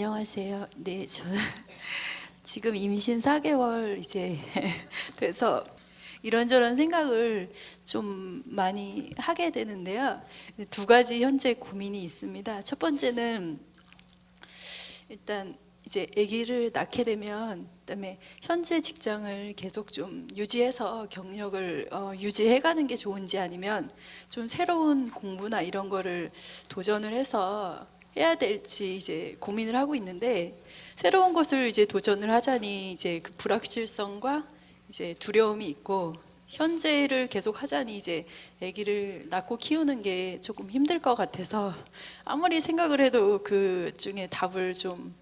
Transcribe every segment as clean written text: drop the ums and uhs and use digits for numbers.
안녕하세요. 네, 저는 지금 임신 4개월 이제 돼서 이런저런 생각을 좀 많이 하게 되는데요. 두 가지 현재 고민이 있습니다. 첫 번째는 일단 이제 아기를 낳게 되면 그다음에 현재 직장을 계속 좀 유지해서 경력을 유지해 가는 게 좋은지, 아니면 좀 새로운 공부나 이런 거를 도전을 해서 해야 될지 이제 고민을 하고 있는데, 새로운 것을 이제 도전을 하자니 이제 그 불확실성과 이제 두려움이 있고, 현재를 계속 하자니 이제 아기를 낳고 키우는 게 조금 힘들 것 같아서 아무리 생각을 해도 그 중에 답을 좀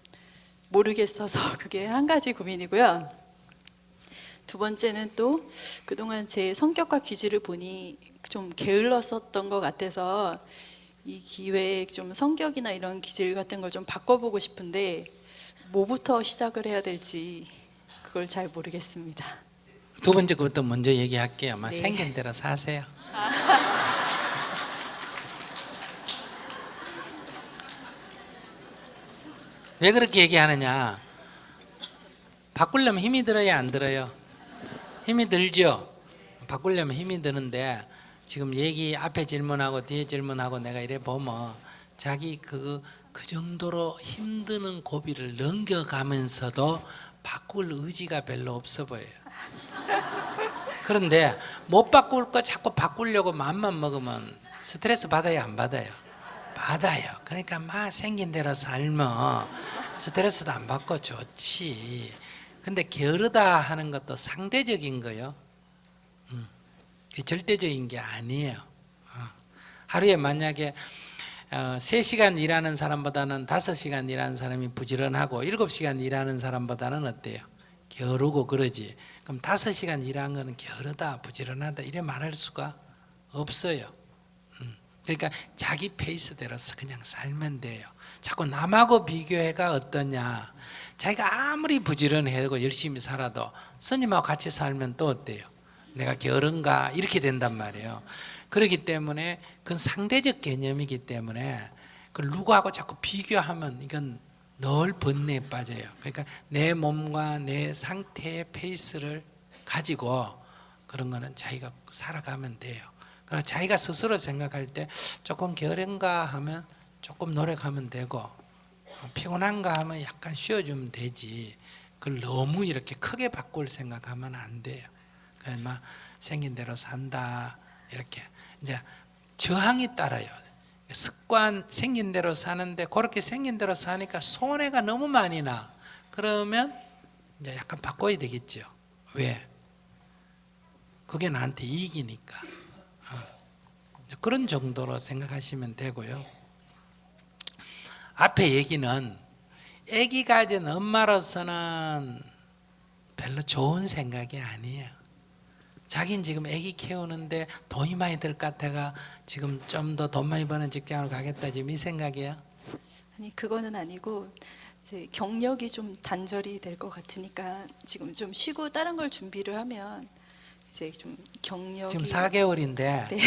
모르겠어서 그게 한 가지 고민이고요. 두 번째는 또 그동안 제 성격과 기질을 보니 좀 게을렀었던 것 같아서 이 기회에 좀 성격이나 이런 기질 같은 걸 좀 바꿔보고 싶은데 뭐부터 시작을 해야 될지 그걸 잘 모르겠습니다. 두 번째 것부터 먼저 얘기할게요. 막 네. 생긴 대로 사세요. 왜 그렇게 얘기하느냐? 바꾸려면 힘이 들어야 안 들어요? 힘이 들죠? 바꾸려면 힘이 드는데, 지금 얘기 앞에 질문하고 뒤에 질문하고 내가 이래 보면 자기 그 정도로 힘드는 고비를 넘겨가면서도 바꿀 의지가 별로 없어 보여요. 그런데 못 바꿀 거 자꾸 바꾸려고 마음만 먹으면 스트레스 받아요, 안 받아요? 받아요. 그러니까 막 생긴 대로 살면 스트레스도 안 받고 좋지. 근데 게으르다 하는 것도 상대적인 거요. 절대적인 게 아니에요. 하루에 만약에 3시간 일하는 사람보다는 5시간 일하는 사람이 부지런하고 7시간 일하는 사람보다는 어때요? 게으르고 그러지. 그럼 5시간 일한 거는 게으르다, 부지런하다 이래 말할 수가 없어요. 그러니까 자기 페이스대로 그냥 살면 돼요. 자꾸 남하고 비교해가 어떠냐. 자기가 아무리 부지런해도 열심히 살아도 스님하고 같이 살면 또 어때요? 내가 게으른가 이렇게 된단 말이에요. 그렇기 때문에 그건 상대적 개념이기 때문에 그걸 누구하고 자꾸 비교하면 이건 늘 번뇌에 빠져요. 그러니까 내 몸과 내 상태의 페이스를 가지고 그런 거는 자기가 살아가면 돼요. 그러나 자기가 스스로 생각할 때 조금 게으른가 하면 조금 노력하면 되고, 피곤한가 하면 약간 쉬어주면 되지. 그걸 너무 이렇게 크게 바꿀 생각하면 안 돼요. 그냥 막 생긴 대로 산다 이렇게 이제 저항이 따라요. 습관 생긴 대로 사는데 그렇게 생긴 대로 사니까 손해가 너무 많이 나. 그러면 이제 약간 바꿔야 되겠죠. 왜? 그게 나한테 이익이니까. 그런 정도로 생각하시면 되고요. 앞에 얘기는 아기 가진 엄마로서는 별로 좋은 생각이 아니에요. 자기는 지금 아기 키우는데 돈이 많이 들 것 같아가 지금 좀 더 돈 많이 버는 직장으로 가겠다 지금 이 생각이에요? 아니, 그거는 아니고 이제 경력이 좀 단절이 될 것 같으니까 지금 좀 쉬고 다른 걸 준비를 하면 이제 좀 경력이 지금 4개월인데 네.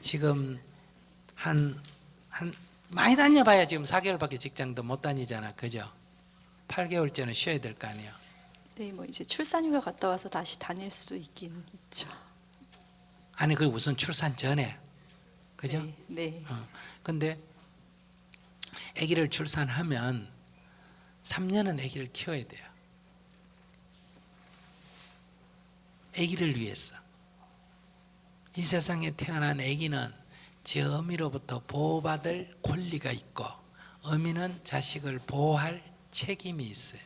지금 한 많이 다녀봐야 지금 4개월밖에 직장도 못 다니잖아, 그죠? 8개월째는 쉬어야 될 거 아니에요. 네, 뭐 이제 출산휴가 갔다 와서 다시 다닐 수도 있긴 있죠. 아니 그 우선 출산 전에, 그죠? 네. 네. 근데 아기를 출산하면 3년은 아기를 키워야 돼요. 아기를 위해서. 이 세상에 태어난 아기는 제 어미로부터 보호받을 권리가 있고, 어미는 자식을 보호할 책임이 있어요.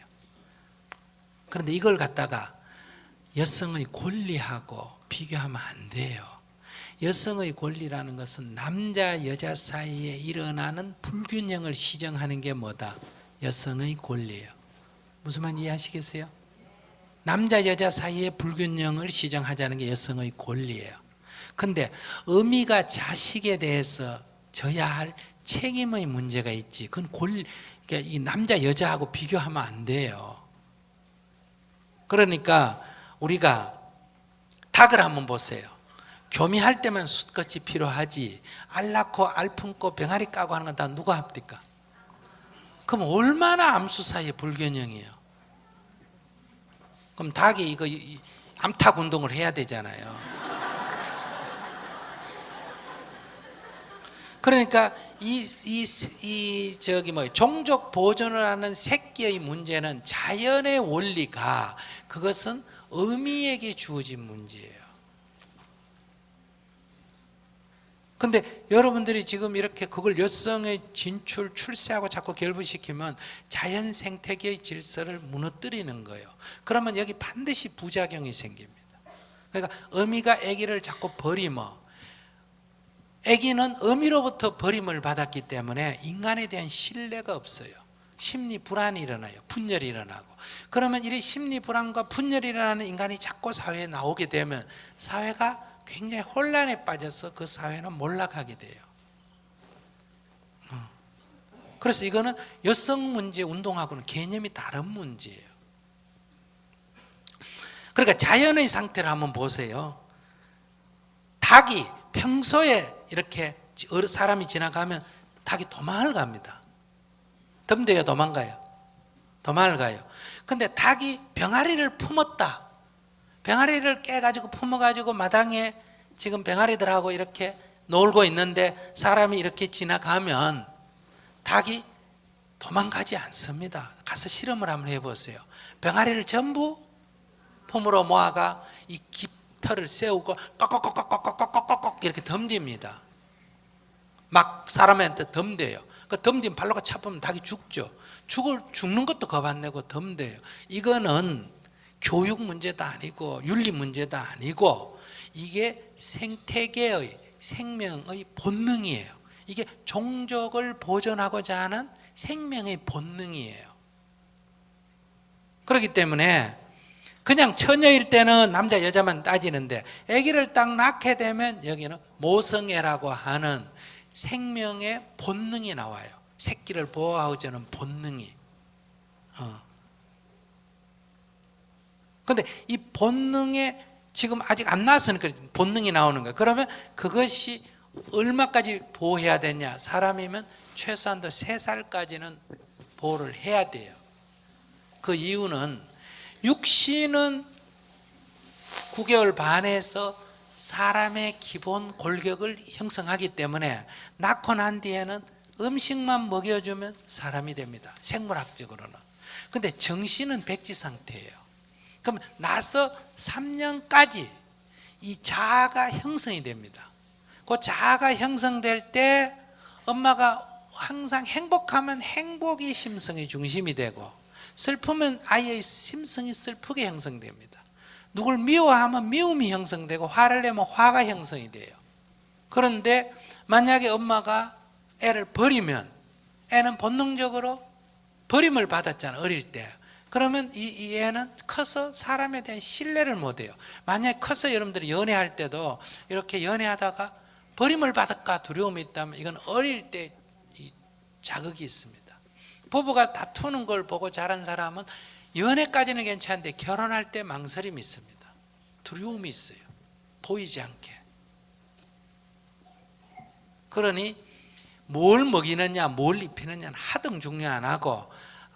그런데 이걸 갖다가 여성의 권리하고 비교하면 안 돼요. 여성의 권리라는 것은 남자 여자 사이에 일어나는 불균형을 시정하는 게 뭐다? 여성의 권리예요. 무슨 말 이해하시겠어요? 남자 여자 사이의 불균형을 시정하자는 게 여성의 권리예요. 근데 어미가 자식에 대해서 져야 할 책임의 문제가 있지. 그건 그러니까 이 남자 여자하고 비교하면 안 돼요. 그러니까 우리가 닭을 한번 보세요. 교미할 때만 숫것이 필요하지 알 낳고 알 품고 병아리 까고 하는 건 다 누가 합니까? 그럼 얼마나 암수 사이에 불균형이에요. 그럼 닭이 이거 암탉 운동을 해야 되잖아요. 그러니까 종족 보존을 하는 새끼의 문제는 자연의 원리가, 그것은 어미에게 주어진 문제예요. 근데 여러분들이 지금 이렇게 그걸 여성의 진출, 출세하고 자꾸 결부시키면 자연 생태계의 질서를 무너뜨리는 거예요. 그러면 여기 반드시 부작용이 생깁니다. 그러니까 어미가 아기를 자꾸 버리면, 아기는 어미로부터 버림을 받았기 때문에 인간에 대한 신뢰가 없어요. 심리 불안이 일어나요. 분열이 일어나고. 그러면 이 심리 불안과 분열이 일어나는 인간이 자꾸 사회에 나오게 되면 사회가 굉장히 혼란에 빠져서 그 사회는 몰락하게 돼요. 그래서 이거는 여성 문제 운동하고는 개념이 다른 문제예요. 그러니까 자연의 상태를 한번 보세요. 닭이 평소에 이렇게 사람이 지나가면 닭이 도망을 갑니다. 덤대요, 도망가요? 도망을 가요. 근데 닭이 병아리를 품었다. 병아리를 깨가지고 품어가지고 마당에 지금 병아리들하고 이렇게 놀고 있는데 사람이 이렇게 지나가면 닭이 도망가지 않습니다. 가서 실험을 한번 해보세요. 병아리를 전부 품으로 모아가 이 깃털을 세우고 꺽꺽꺽꺽꺽꺽꺽꺽 이렇게 덤딥니다. 막 사람한테 덤대요. 그 덤디면 발로가 차보면 닭이 죽죠. 죽는 것도 겁 안 내고 덤대요. 이거는 교육 문제도 아니고 윤리 문제도 아니고 이게 생태계의 생명의 본능이에요. 이게 종족을 보존하고자 하는 생명의 본능이에요. 그렇기 때문에 그냥 처녀일 때는 남자 여자만 따지는데 아기를 딱 낳게 되면 여기는 모성애라고 하는 생명의 본능이 나와요. 새끼를 보호하고자 하는 본능이. 근데 이 본능에 지금 아직 안 나왔으니까 본능이 나오는 거예요. 그러면 그것이 얼마까지 보호해야 되냐? 사람이면 최소한도 3살까지는 보호를 해야 돼요. 그 이유는 육신은 9개월 반에서 사람의 기본 골격을 형성하기 때문에 낳고 난 뒤에는 음식만 먹여주면 사람이 됩니다. 생물학적으로는. 근데 정신은 백지 상태예요. 그럼 나서 3년까지 이 자아가 형성이 됩니다. 그 자아가 형성될 때 엄마가 항상 행복하면 행복이 심성의 중심이 되고 슬프면 아이의 심성이 슬프게 형성됩니다. 누굴 미워하면 미움이 형성되고 화를 내면 화가 형성이 돼요. 그런데 만약에 엄마가 애를 버리면 애는 본능적으로 버림을 받았잖아, 어릴 때. 그러면 이 애는 커서 사람에 대한 신뢰를 못해요. 만약에 커서 여러분들이 연애할 때도 이렇게 연애하다가 버림을 받을까 두려움이 있다면 이건 어릴 때 자극이 있습니다. 부부가 다투는 걸 보고 자란 사람은 연애까지는 괜찮은데 결혼할 때 망설임이 있습니다. 두려움이 있어요. 보이지 않게. 그러니 뭘 먹이느냐 뭘 입히느냐는 하등 중요 안 하고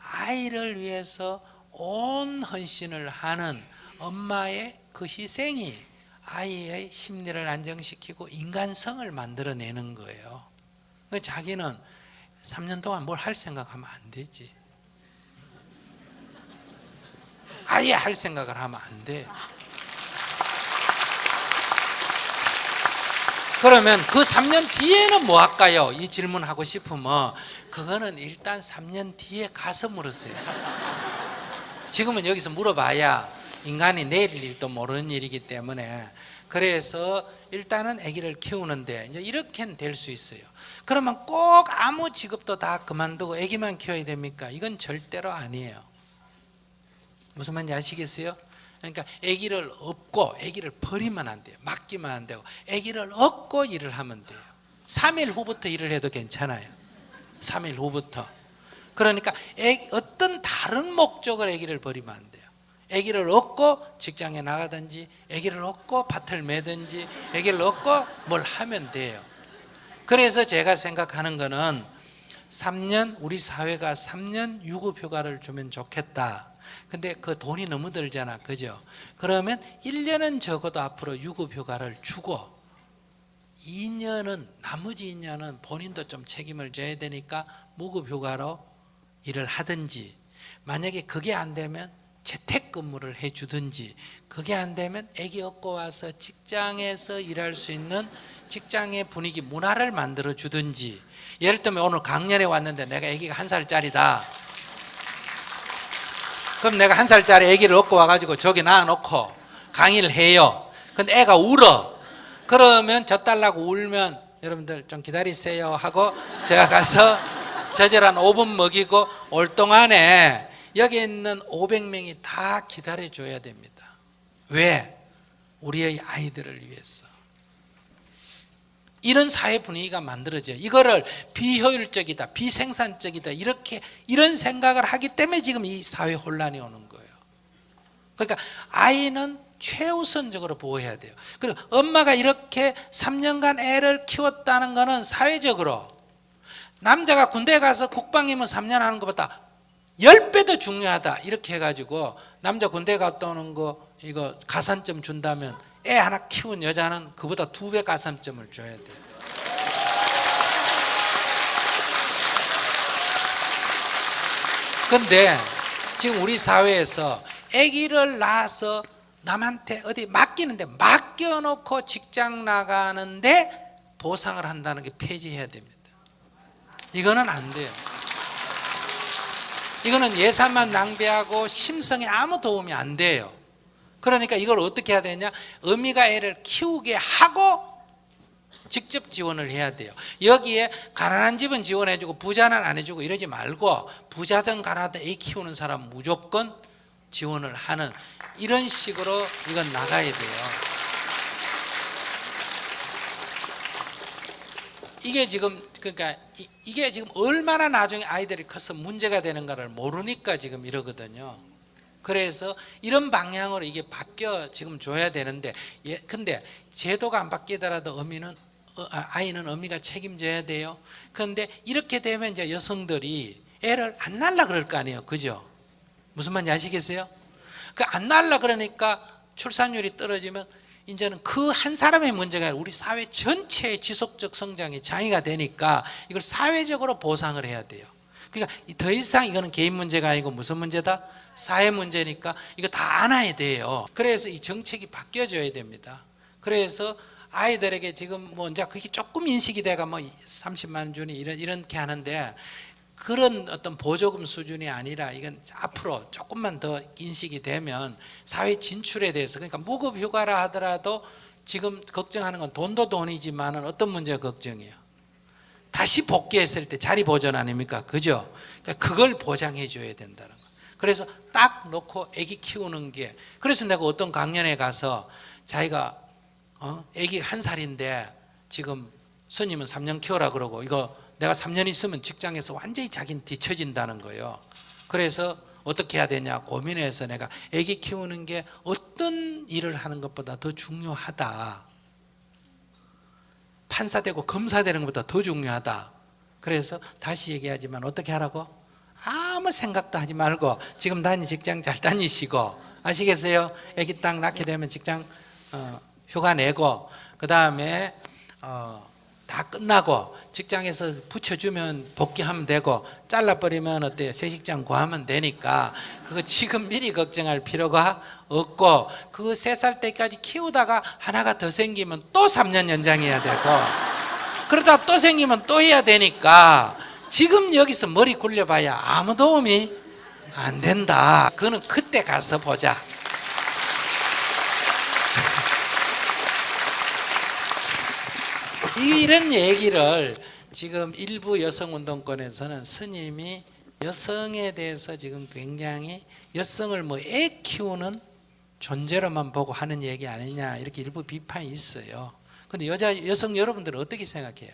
아이를 위해서 온 헌신을 하는 엄마의 그 희생이 아이의 심리를 안정시키고 인간성을 만들어내는 거예요. 자기는 3년 동안 뭘 할 생각하면 안 되지. 아예 할 생각을 하면 안 돼. 그러면 그 3년 뒤에는 뭐 할까요? 이 질문하고 싶으면 그거는 일단 3년 뒤에 가서 물으세요. 지금은 여기서 물어봐야 인간이 내일 일도 모르는 일이기 때문에 그래서 일단은 아기를 키우는데 이제 이렇게는 될 수 있어요. 그러면 꼭 아무 직업도 다 그만두고 아기만 키워야 됩니까? 이건 절대로 아니에요. 무슨 말인지 아시겠어요? 그러니까 아기를 업고 아기를 버리면 안 돼요. 맡기면 안 되고 아기를 업고 일을 하면 돼요. 3일 후부터 일을 해도 괜찮아요. 3일 후부터. 그러니까 어떤 다른 목적을 아기를 버리면 안 돼요. 아기를 얻고 직장에 나가든지 아기를 얻고 밭을 매든지 아기를 얻고 뭘 하면 돼요. 그래서 제가 생각하는 거는 3년 우리 사회가 3년 유급휴가를 주면 좋겠다. 근데 그 돈이 너무 들잖아, 그죠? 그러면 1년은 적어도 앞으로 유급휴가를 주고 2년은 나머지 2년은 본인도 좀 책임을 져야 되니까 무급휴가로 일을 하든지, 만약에 그게 안 되면 재택근무를 해주든지, 그게 안 되면 아기 업고 와서 직장에서 일할 수 있는 직장의 분위기 문화를 만들어 주든지. 예를 들면 오늘 강연에 왔는데 내가 아기가 1살짜리다. 그럼 내가 1살짜리 아기를 업고 와가지고 저기 놔놓고 강의를 해요. 근데 애가 울어. 그러면 젖달라고 울면 여러분들 좀 기다리세요 하고 제가 가서 젖을 한 5분 먹이고 올 동안에 여기 있는 500명이 다 기다려줘야 됩니다. 왜? 우리의 아이들을 위해서. 이런 사회 분위기가 만들어져요. 이거를 비효율적이다, 비생산적이다, 이런 생각을 하기 때문에 지금 이 사회 혼란이 오는 거예요. 그러니까 아이는 최우선적으로 보호해야 돼요. 그리고 엄마가 이렇게 3년간 애를 키웠다는 것은 사회적으로 남자가 군대 가서 국방임무 3년 하는 것보다 10배 더 중요하다, 이렇게 해가지고 남자 군대 갔다 오는 거 이거 가산점 준다면 애 하나 키운 여자는 그보다 2배 가산점을 줘야 돼요. 그런데 지금 우리 사회에서 아기를 낳아서 남한테 어디 맡기는데, 맡겨놓고 직장 나가는데 보상을 한다는 게 폐지해야 됩니다. 이거는 안 돼요. 이거는 예산만 낭비하고 심성에 아무 도움이 안 돼요. 그러니까 이걸 어떻게 해야 되냐? 어미가 애를 키우게 하고 직접 지원을 해야 돼요. 여기에 가난한 집은 지원해주고 부자는 안 해주고 이러지 말고, 부자든 가난하든 애 키우는 사람 무조건 지원을 하는 이런 식으로 이건 나가야 돼요. 이게 지금, 그러니까 이게 지금 얼마나 나중에 아이들이 커서 문제가 되는가를 모르니까 지금 이러거든요. 그래서 이런 방향으로 이게 바뀌어 지금 줘야 되는데, 근데 제도가 안 바뀌더라도 아이는 어미가 책임져야 돼요. 그런데 이렇게 되면 이제 여성들이 애를 안 낳으려 그럴 거 아니에요, 그죠? 무슨 말인지 아시겠어요? 그 안 낳으려 그러니까 출산율이 떨어지면 이제는 그 한 사람의 문제가 아니라 우리 사회 전체의 지속적 성장에 장애가 되니까 이걸 사회적으로 보상을 해야 돼요. 그러니까 더 이상 이거는 개인 문제가 아니고 무슨 문제다? 사회 문제니까 이거 다 안아야 돼요. 그래서 이 정책이 바뀌어져야 됩니다. 그래서 아이들에게 지금 뭐 이제 그게 조금 인식이 돼가 뭐 30만 원 주니 이렇게 하는데, 그런 어떤 보조금 수준이 아니라 이건 앞으로 조금만 더 인식이 되면 사회 진출에 대해서, 그러니까 무급휴가라 하더라도 지금 걱정하는 건 돈도 돈이지만 어떤 문제가 걱정이에요? 다시 복귀했을 때 자리 보전 아닙니까? 그죠? 그러니까 그걸 보장해 줘야 된다는 거. 그래서 딱 놓고 아기 키우는 게, 그래서 내가 어떤 강연에 가서 자기가 아기 1살인데 지금 스님은 3년 키워라 그러고, 이거 내가 3년 있으면 직장에서 완전히 자기는 뒤처진다는 거예요. 그래서 어떻게 해야 되냐 고민해서 내가 아기 키우는 게 어떤 일을 하는 것보다 더 중요하다, 판사 되고 검사 되는 것보다 더 중요하다. 그래서 다시 얘기하지만 어떻게 하라고? 아무 생각도 하지 말고 지금 직장 잘 다니시고, 아시겠어요? 아기 딱 낳게 되면 직장 휴가 내고, 그 다음에 다 끝나고 직장에서 붙여주면 복귀하면 되고, 잘라버리면 어때요? 새 직장 구하면 되니까 그거 지금 미리 걱정할 필요가 없고, 그 3살 때까지 키우다가 하나가 더 생기면 또 3년 연장해야 되고, 그러다 또 생기면 또 해야 되니까 지금 여기서 머리 굴려봐야 아무 도움이 안 된다. 그거는 그때 가서 보자. 이런 얘기를 지금 일부 여성운동권에서는 스님이 여성에 대해서 지금 굉장히 여성을 뭐 애 키우는 존재로만 보고 하는 얘기 아니냐, 이렇게 일부 비판이 있어요. 근데 여성 여러분들은 어떻게 생각해요?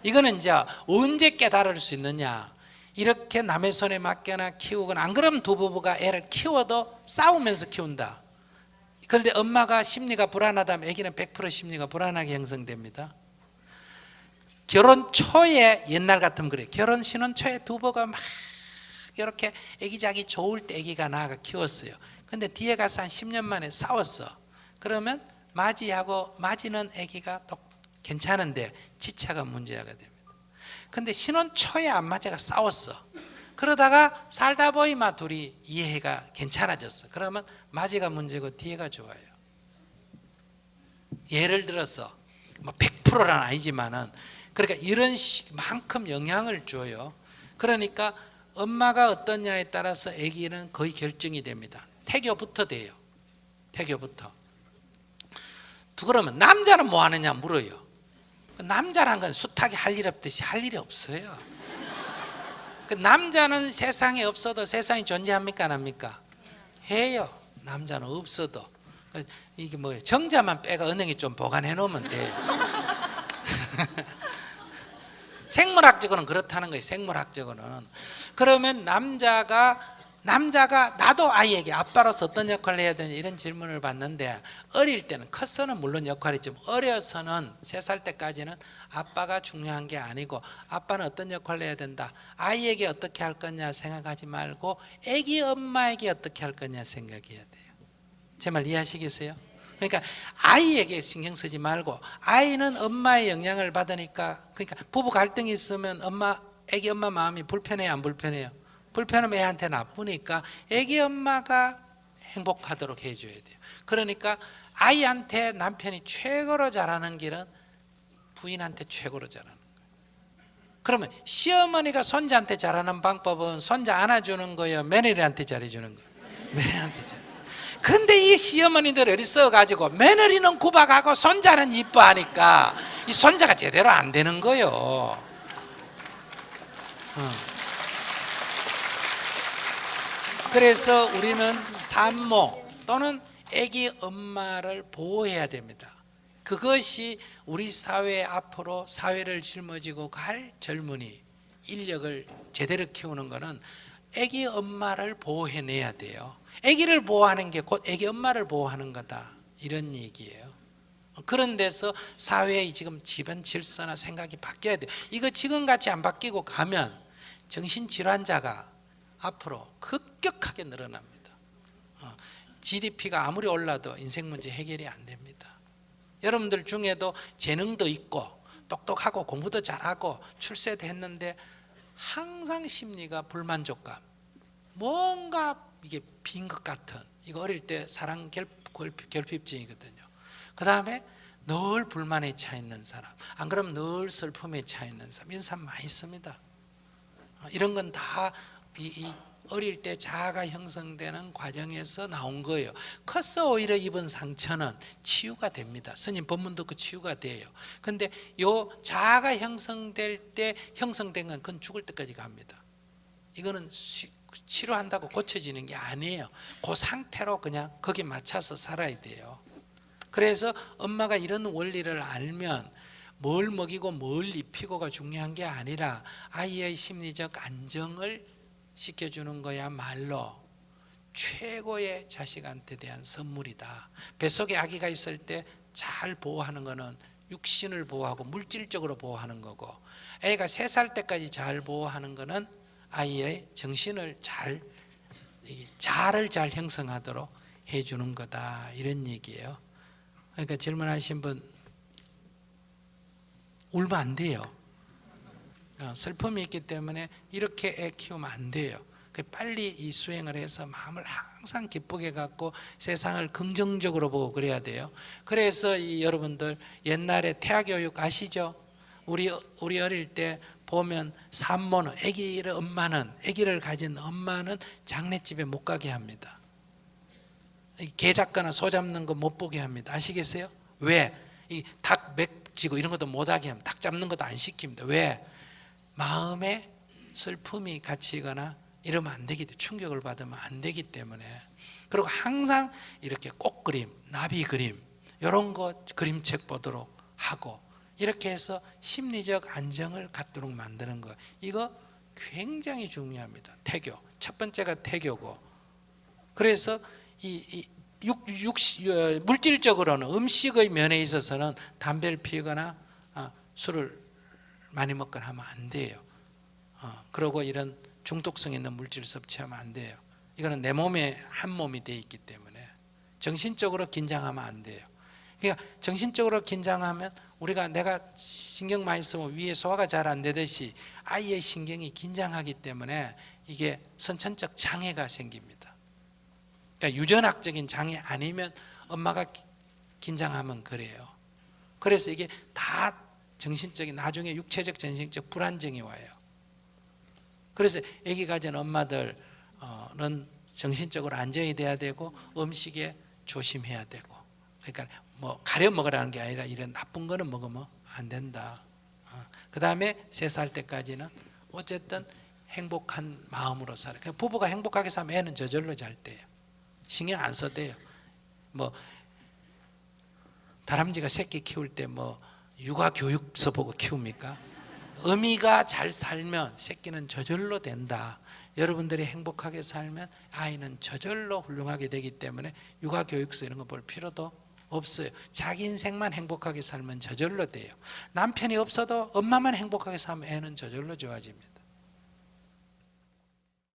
이거는 이제 언제 깨달을 수 있느냐, 이렇게 남의 손에 맡겨나 키우거나, 안 그러면 두 부부가 애를 키워도 싸우면서 키운다. 그런데 엄마가 심리가 불안하다면 아기는 100% 심리가 불안하게 형성됩니다. 결혼 초에 옛날 같으면 그래요. 결혼 신혼 초에 두 부가 막 이렇게 아기자기 좋을 때 아기가 낳아가 키웠어요. 근데 뒤에 가서 한 10년 만에 싸웠어. 그러면 맞이는 아기가 또 괜찮은데 지차가 문제가 됩니다. 근데 신혼 초에 안 맞아가 싸웠어. 그러다가 살다 보이마 둘이 이해가 괜찮아졌어. 그러면 맞이가 문제고 뒤에가 좋아요. 예를 들어서 뭐 100%는 아니지만은 그러니까 이런 만큼 영향을 줘요. 그러니까 엄마가 어떠냐에 따라서 아기는 거의 결정이 됩니다. 태교부터 돼요. 태교부터. 그러면 남자는 뭐 하느냐 물어요. 남자란 건 숱하게 할 일 없듯이 할 일이 없어요. 그 남자는 세상에 없어도 세상이 존재합니까 안 합니까? 해요. 남자는 없어도. 이게 뭐 정자만 빼가 은행에 좀 보관해 놓으면 돼요. 생물학적으로는 그렇다는 거예요. 생물학적으로는. 그러면 남자가 나도 아이에게 아빠로서 어떤 역할을 해야 되냐 이런 질문을 받는데, 어릴 때는, 커서는 물론 역할이 있지만 어려서는 3살 때까지는 아빠가 중요한 게 아니고 아빠는 어떤 역할을 해야 된다, 아이에게 어떻게 할 거냐 생각하지 말고 아기 엄마에게 어떻게 할 거냐 생각해야 돼요. 제 말 이해하시겠어요? 그러니까 아이에게 신경 쓰지 말고, 아이는 엄마의 영향을 받으니까, 그러니까 부부 갈등이 있으면 아기 엄마 마음이 불편해요 안 불편해요? 불편하면 애한테 나쁘니까 아기 엄마가 행복하도록 해줘야 돼요. 그러니까 아이한테 남편이 최고로 잘하는 길은 부인한테 최고로 잘하는 거예요. 그러면 시어머니가 손자한테 잘하는 방법은 손자 안아주는 거예요, 며느리한테 잘해주는 거예요? 며느리한테 잘해요. 근데 이 시어머니들이 써가지고 며느리는 구박하고 손자는 이뻐하니까 이 손자가 제대로 안 되는 거예요. 그래서 우리는 산모 또는 아기 엄마를 보호해야 됩니다. 그것이 우리 사회 앞으로 사회를 짊어지고 갈 젊은이 인력을 제대로 키우는 것은 아기 엄마를 보호해내야 돼요. 아기를 보호하는 게 곧 아기 엄마를 보호하는 거다, 이런 얘기예요. 그런 데서 사회의 지금 집안 질서나 생각이 바뀌어야 돼요. 이거 지금같이 안 바뀌고 가면 정신질환자가 앞으로 급격하게 늘어납니다. GDP가 아무리 올라도 인생 문제 해결이 안 됩니다. 여러분들 중에도 재능도 있고 똑똑하고 공부도 잘하고 출세도 했는데 항상 심리가 불만족감, 뭔가 이게 빈 것 같은, 이거 어릴 때 사랑 결핍증이거든요. 그 다음에 늘 불만에 차 있는 사람, 안 그러면 늘 슬픔에 차 있는 사람, 이런 사람 많이 있습니다. 이런 건 다 어릴 때 자아가 형성되는 과정에서 나온 거예요. 커서 오히려 입은 상처는 치유가 됩니다. 스님 법문 듣고 치유가 돼요. 근데 요 자아가 형성될 때 형성된 건 그건 죽을 때까지 갑니다. 이거는 치료한다고 고쳐지는 게 아니에요. 그 상태로 그냥 거기에 맞춰서 살아야 돼요. 그래서 엄마가 이런 원리를 알면 뭘 먹이고 뭘 입히고가 중요한 게 아니라 아이의 심리적 안정을 시켜주는 거야말로 최고의 자식한테 대한 선물이다. 뱃속에 아기가 있을 때 잘 보호하는 거는 육신을 보호하고 물질적으로 보호하는 거고, 애가 3살 때까지 잘 보호하는 거는 아이의 정신을 자아를 잘 형성하도록 해주는 거다, 이런 얘기예요. 그러니까 질문하신 분, 울면 안 돼요. 슬픔이 있기 때문에 이렇게 애 키우면 안 돼요. 빨리 이 수행을 해서 마음을 항상 기쁘게 갖고 세상을 긍정적으로 보고 그래야 돼요. 그래서 여러분들 옛날에 태아교육 아시죠? 우리 어릴 때 보면 산모는, 아기를 가진 엄마는 장례집에 못 가게 합니다. 개 잡거나 소 잡는 거 못 보게 합니다. 아시겠어요? 왜? 이 닭 맥지고 이런 것도 못 하게 합니다. 닭 잡는 것도 안 시킵니다. 왜? 마음에 슬픔이 갇히거나 이러면 안 되기 때문에, 충격을 받으면 안 되기 때문에. 그리고 항상 이렇게 꽃그림, 나비 그림 이런 거 그림책 보도록 하고, 이렇게 해서 심리적 안정을 갖도록 만드는 거, 이거 굉장히 중요합니다. 태교, 첫 번째가 태교고. 그래서 물질적으로는 음식의 면에 있어서는 담배를 피우거나 술을 많이 먹거나 하면 안 돼요. 그리고 이런 중독성 있는 물질 섭취하면 안 돼요. 이거는 내 몸에 한 몸이 돼 있기 때문에 정신적으로 긴장하면 안 돼요. 그러니까 정신적으로 긴장하면 내가 신경 많이 쓰면 위에 소화가 잘 안 되듯이 아이의 신경이 긴장하기 때문에 이게 선천적 장애가 생깁니다. 그러니까 유전학적인 장애 아니면 엄마가 긴장하면 그래요. 그래서 이게 다 정신적인 나중에 육체적 정신적 불안정이 와요. 그래서 아기 가진 엄마들은 정신적으로 안정이 돼야 되고 음식에 조심해야 되고, 그러니까 뭐 가려 먹으라는 게 아니라 이런 나쁜 거는 먹으면 안 된다. 그 다음에 3살 때까지는 어쨌든 행복한 마음으로 살아요. 그러니까 부부가 행복하게 살면 애는 저절로 잘 돼요. 신경 안 써도 돼요. 뭐 다람쥐가 새끼 키울 때 뭐 육아 교육서 보고 키웁니까? 어미가 잘 살면 새끼는 저절로 된다. 여러분들이 행복하게 살면 아이는 저절로 훌륭하게 되기 때문에 육아 교육서 이런 거 볼 필요도 없어요. 자기 인생만 행복하게 살면 저절로 돼요. 남편이 없어도 엄마만 행복하게 살면 애는 저절로 좋아집니다.